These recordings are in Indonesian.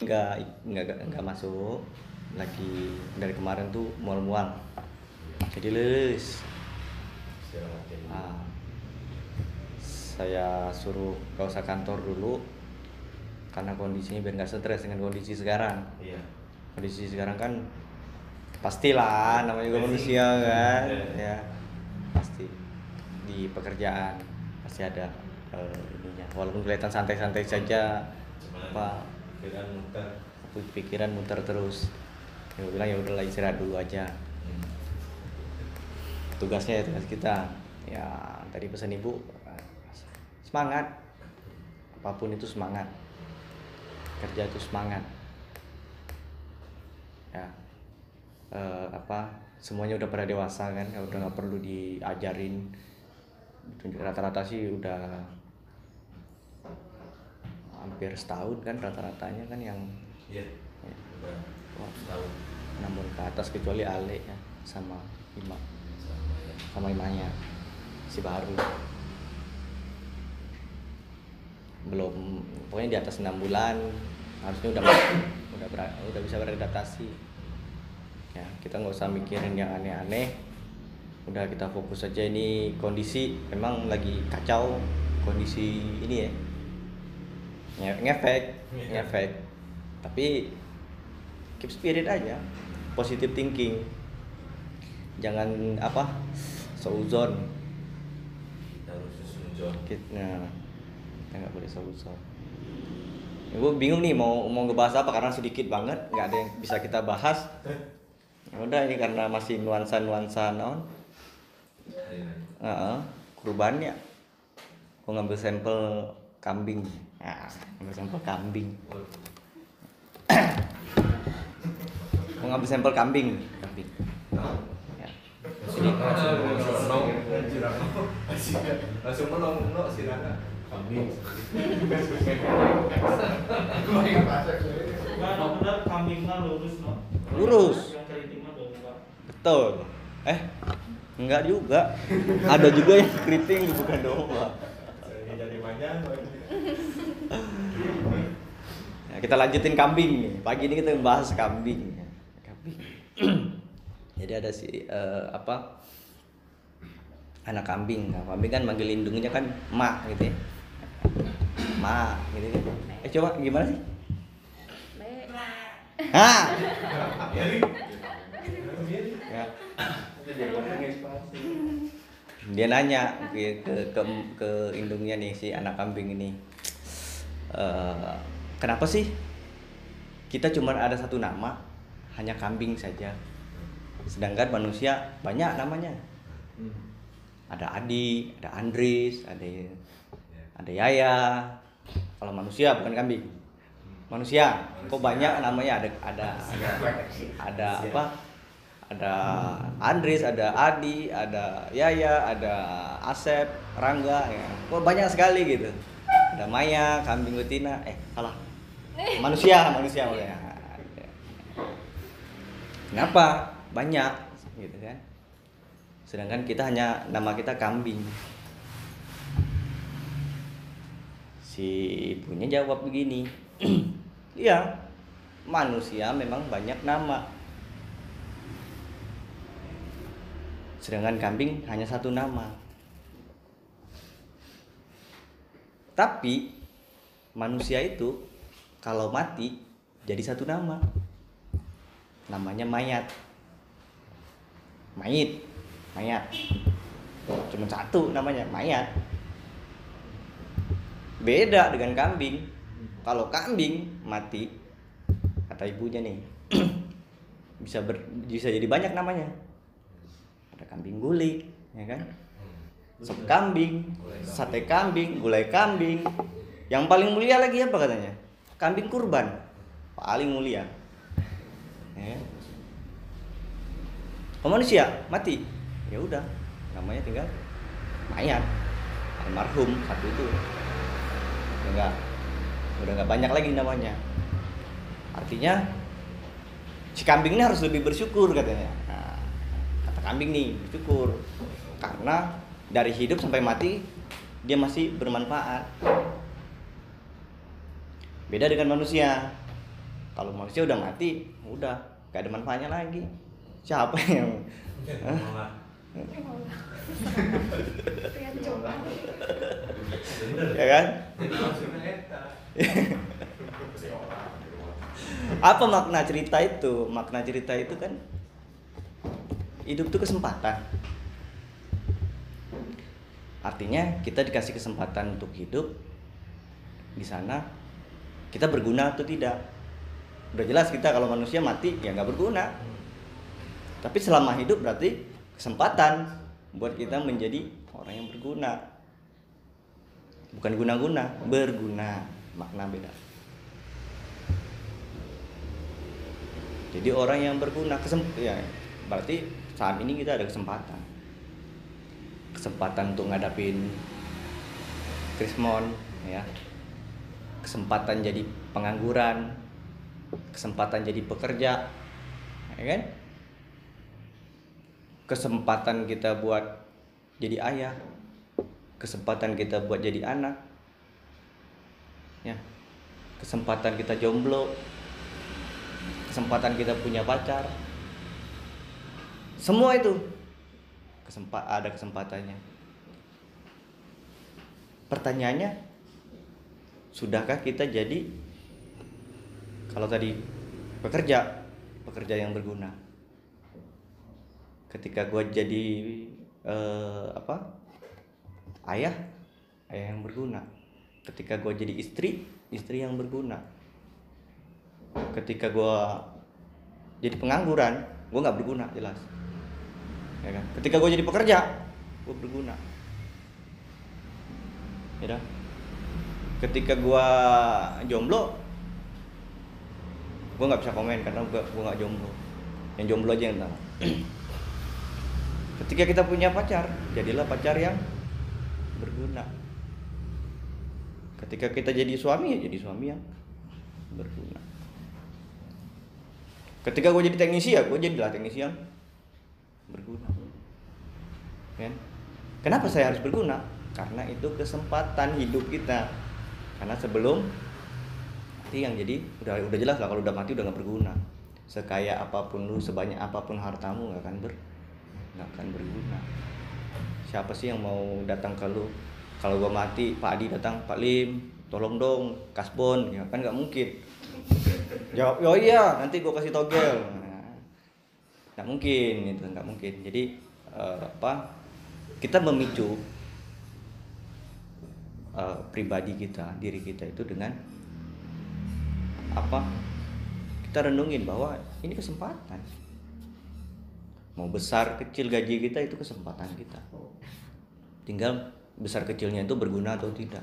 nggak masuk lagi dari kemarin tuh mual-mual jadi lulus. Saya suruh gak usah kantor dulu karena kondisinya biar nggak stres dengan kondisi sekarang. Kondisi sekarang kan pastilah namanya juga manusia kan ya, pasti di pekerjaan pasti ada ininya walaupun kelihatan santai-santai saja apa pikiran muter terus. Ya bilang ya udahlah istirahat dulu aja. Tugas kita ya tadi pesan ibu semangat, apapun itu semangat, kerja itu semangat ya. Semuanya udah pada dewasa kan, udah nggak perlu diajarin. Rata-rata sih udah hampir setahun kan rata-ratanya kan yang setahun. Namun ke atas kecuali Ale ya sama imanya si baru belum, pokoknya di atas 6 bulan harusnya udah bisa beradaptasi ya. Kita nggak usah mikirin yang aneh-aneh, udah kita fokus aja. Ini kondisi memang lagi kacau kondisi ini ya, ngefek tapi keep spirit aja, positive thinking, jangan seuzon. Kita nggak boleh seuzon. Gue bingung nih mau ngebahas apa karena sedikit banget, nggak ada yang bisa kita bahas. Udah ini karena masih nuansa kurban ya. Gue ngambil sampel kambing. Ngambil sampel kambing. Gue ngambil sampel kambing. Ya. Langsung menong si Rana. Kambing. Benar kambingnya lurus no. Lurus. Yang keriting mah domba. Betul. Enggak juga. Ada juga yang keriting bukan domba. Jadi panjang. Ya, kita lanjutin kambing nih. Pagi ini kita membahas kambing. Jadi ada anak kambing. Nah, kambing kan manggil indungnya kan mak gitu ya. Mak gitu kan. Coba gimana sih? Ya. Dia nanya ke indungnya nih si anak kambing ini. Kenapa sih kita cuma ada satu nama, hanya kambing saja, sedangkan manusia banyak namanya. Ada Adi, ada Andris, ada Yaya. Kalau manusia bukan kambing. Manusia kok banyak namanya, ada Andris, ada Adi, ada Yaya, ada Asep, Rangga ya. Kok banyak sekali gitu. Ada Maya, kambing betina, salah. Manusia. Kenapa? Banyak gitu kan. Sedangkan kita nama kita kambing. Si ibunya jawab begini. Iya, manusia memang banyak nama. Sedangkan kambing hanya satu nama. Tapi manusia itu kalau mati jadi satu nama. Namanya mayat. Mayat. Cuma satu namanya, mayat. Beda dengan kambing. Kalau kambing mati, kata ibunya nih, bisa jadi banyak namanya. Ada kambing gulik, ya kan? Sop kambing, sate kambing, gulai kambing. Yang paling mulia lagi apa katanya? Kambing kurban, paling mulia. Ya. Kalau manusia mati, ya udah, namanya tinggal mayat, almarhum satu itu. Udah nggak banyak lagi namanya. Artinya si kambing ini harus lebih bersyukur katanya. Nah, kata kambing nih bersyukur karena dari hidup sampai mati dia masih bermanfaat. Beda dengan manusia. Kalau manusia udah mati, udah gak ada manfaatnya lagi. Siapa yang ya kan? Apa makna cerita itu? Makna cerita itu kan hidup itu kesempatan. Artinya kita dikasih kesempatan untuk hidup di sana, kita berguna atau tidak. Udah jelas kita kalau manusia mati ya nggak berguna. Tapi selama hidup berarti kesempatan buat kita menjadi orang yang berguna. Bukan guna-guna, berguna, makna beda. Jadi orang yang berguna ya berarti saat ini kita ada kesempatan untuk ngadapin Krismon, ya, kesempatan jadi pengangguran, kesempatan jadi pekerja, ya kan, kesempatan kita buat jadi ayah, kesempatan kita buat jadi anak, ya, kesempatan kita jomblo, kesempatan kita punya pacar, semua itu ada kesempatannya. Pertanyaannya, sudahkah kita jadi, kalau tadi pekerja yang berguna? Ketika gue jadi ayah yang berguna. Ketika gue jadi istri yang berguna. Ketika gue jadi pengangguran, gue nggak berguna, jelas. Ya kan? Ketika gue jadi pekerja, gue berguna. Ya. Ketika gue jomblo, gue nggak bisa komen karena gue nggak jomblo. Yang jomblo aja yang tahu. Ketika kita punya pacar, jadilah pacar yang berguna. Ketika kita jadi suami, ya jadi suami yang berguna. Ketika gue jadi teknisi, ya gue jadilah teknisi yang berguna. Kan? Kenapa saya harus berguna? Karena itu kesempatan hidup kita. Karena sebelum mati yang jadi udah jelas lah, kalau udah mati udah nggak berguna. Sekaya apapun lu, sebanyak apapun hartamu, nggak akan berguna. Siapa sih yang mau datang ke lu? Kalau gua mati, Pak Adi datang, Pak Lim, tolong dong, kasbon, ya kan nggak mungkin. Jawab, oh iya, nanti gua kasih togel. Nggak mungkin, itu nggak mungkin. Jadi kita memicu pribadi kita, diri kita itu dengan kita renungin bahwa ini kesempatan. Mau besar kecil gaji kita itu kesempatan kita. Tinggal besar kecilnya itu berguna atau tidak.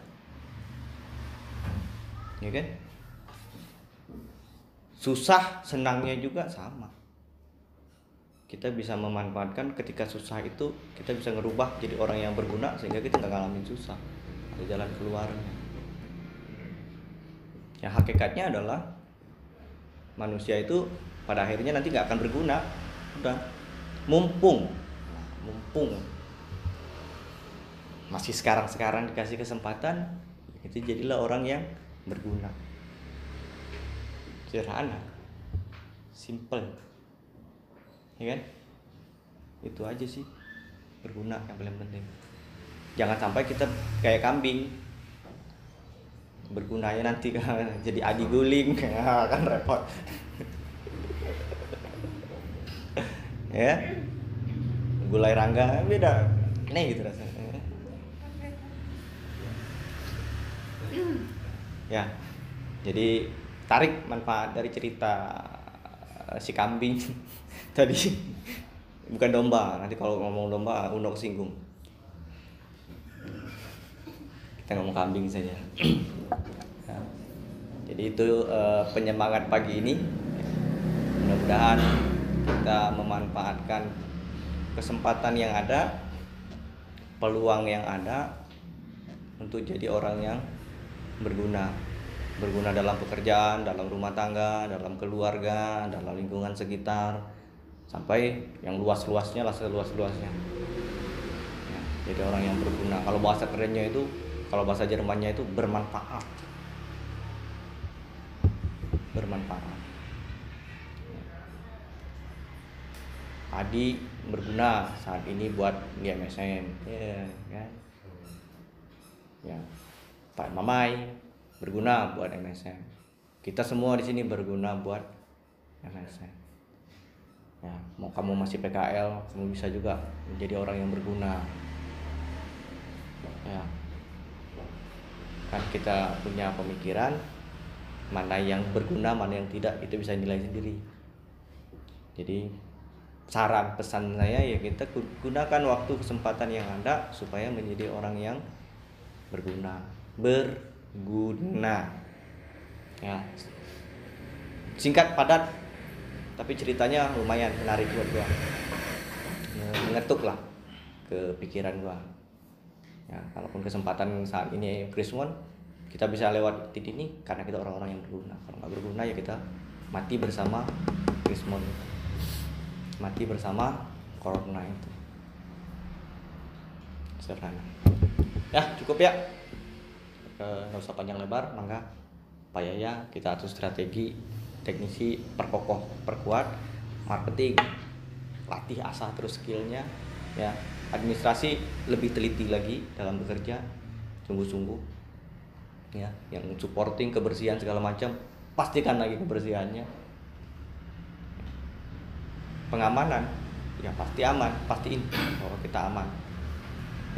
Ya kan? Susah senangnya juga sama. Kita bisa memanfaatkan ketika susah itu, kita bisa ngerubah jadi orang yang berguna sehingga kita nggak ngalamin susah. Ada jalan keluarnya. Ya hakikatnya adalah manusia itu pada akhirnya nanti nggak akan berguna. Udah, mumpung masih sekarang dikasih kesempatan, itu jadilah orang yang berguna. Sederhana, simple, ya kan? Itu aja sih, berguna yang paling penting. Jangan sampai kita kayak kambing, bergunanya nanti kan jadi adi guling, kan repot. Ya, gulai Rangga beda, aneh gitu rasanya. Ya, jadi tarik manfaat dari cerita si kambing tadi. Bukan domba, nanti kalau ngomong domba Uno kesinggung. Kita ngomong kambing saja. Ya. Jadi itu penyemangat pagi ini. Mudah-mudahan kita memanfaatkan kesempatan yang ada, peluang yang ada untuk jadi orang yang berguna dalam pekerjaan, dalam rumah tangga, dalam keluarga, dalam lingkungan sekitar, sampai yang luas-luasnya lah, seluas-luasnya. Ya, jadi orang yang berguna. Kalau bahasa kerennya itu, kalau bahasa Jermannya itu bermanfaat. bermanfaat. Adi berguna saat ini buat di MSM, ya kan? Ya, Pak Mamai berguna buat MSM. Kita semua di sini berguna buat MSM. Ya, mau kamu masih PKL, kamu bisa juga menjadi orang yang berguna. Ya, kan kita punya pemikiran mana yang berguna, mana yang tidak, itu bisa nilai sendiri. Jadi saran pesan saya ya kita gunakan waktu kesempatan yang ada supaya menjadi orang yang berguna. Ya, singkat padat tapi ceritanya lumayan menarik buat gua, mengetuk lah ke pikiran gua. Ya, kalaupun kesempatan saat ini Krismon kita bisa lewat titik ini karena kita orang-orang yang berguna. Kalau nggak berguna ya kita mati bersama Krismon, mati bersama corona itu. Sederhana. Ya cukup ya, nggak usah panjang lebar. Mangga Pak Yaya kita atur strategi, teknisi perkokoh, perkuat, marketing, latih asah terus skillnya. Ya, administrasi lebih teliti lagi dalam bekerja, sungguh-sungguh. Ya, yang supporting kebersihan segala macam, pastikan lagi kebersihannya. Pengamanan, ya pasti aman, pastiin bahwa kita aman.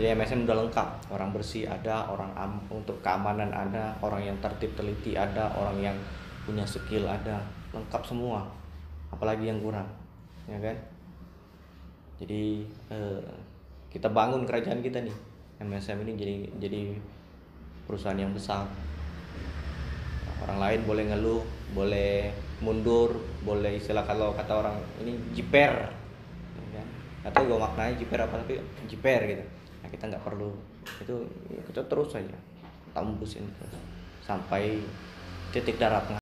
Jadi MSM udah lengkap, orang bersih ada, orang untuk keamanan ada, orang yang tertib teliti ada, orang yang punya skill ada, lengkap semua. Apalagi yang kurang, ya kan? Jadi kita bangun kerajaan kita nih, MSM ini jadi perusahaan yang besar. Orang lain boleh ngeluh, boleh mundur, boleh istilah kalau kata orang ini jiper, ya kan? Atau gue maknanya jiper apa, tapi jiper gitu. Nah, kita nggak perlu itu, kita terus saja tembusin terus sampai titik darat.